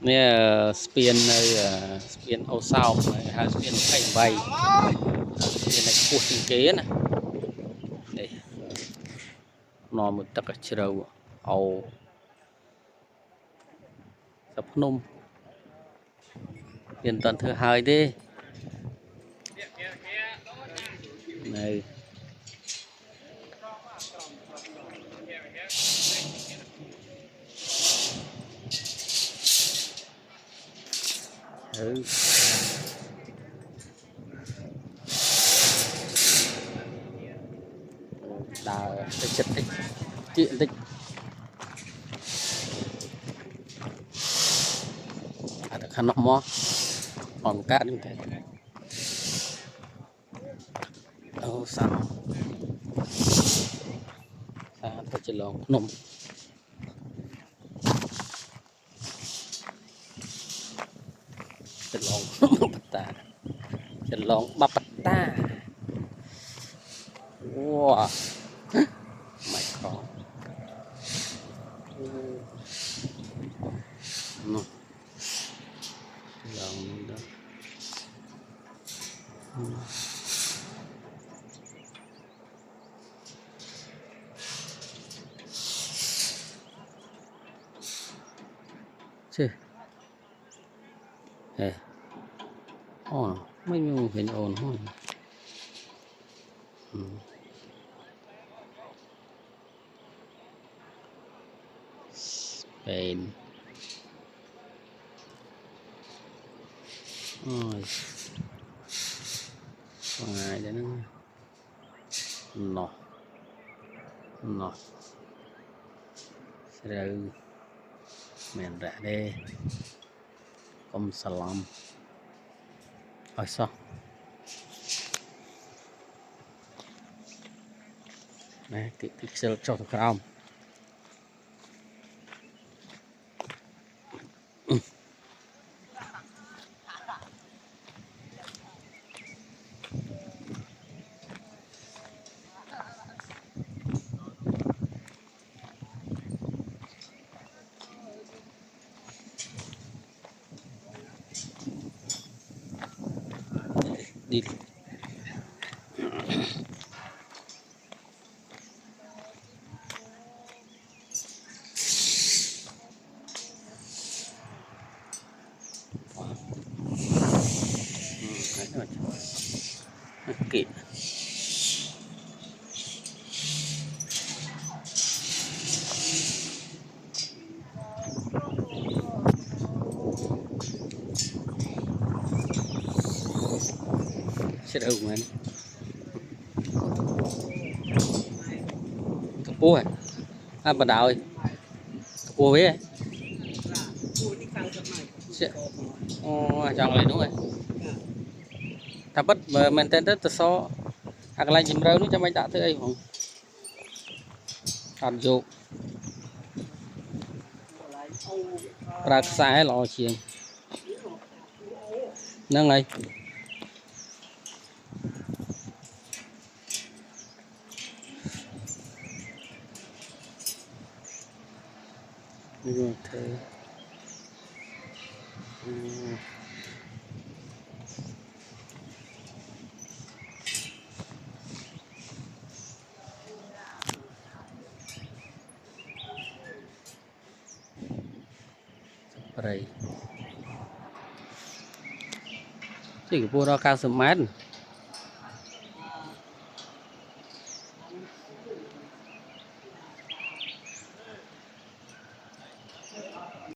nè spiên này spiên ô sao này hai spiên thay bay spiên này cột trên kế này đây nó một tắc trâu ầu sập nôm tiền tuần thứ hai đi này ừ. Đào cái chất tích kiện tích ada khăn mó còn cá như thế đâu sao tôi chỉ lòng nôm chỉ lòng bắp ta chỉ lòng bắp ta wow my god no lòng đó chứ ê mấy người hình ồn thôi Spain ôi ngày đấy nó nó rồi mền rạ đây công salam rồi sao này thì sẽ cho tôi không đi kỹ sẽ đâu mà cái bố à bà đào ơi bố với chọn lại đúng rồi ta bắt mình tên rất là so hoặc là dìm râu nó cho mấy đã thứ ấy không ăn vô ra sai lò chiên nâng này thế đây chỉ có ra cao sớm mát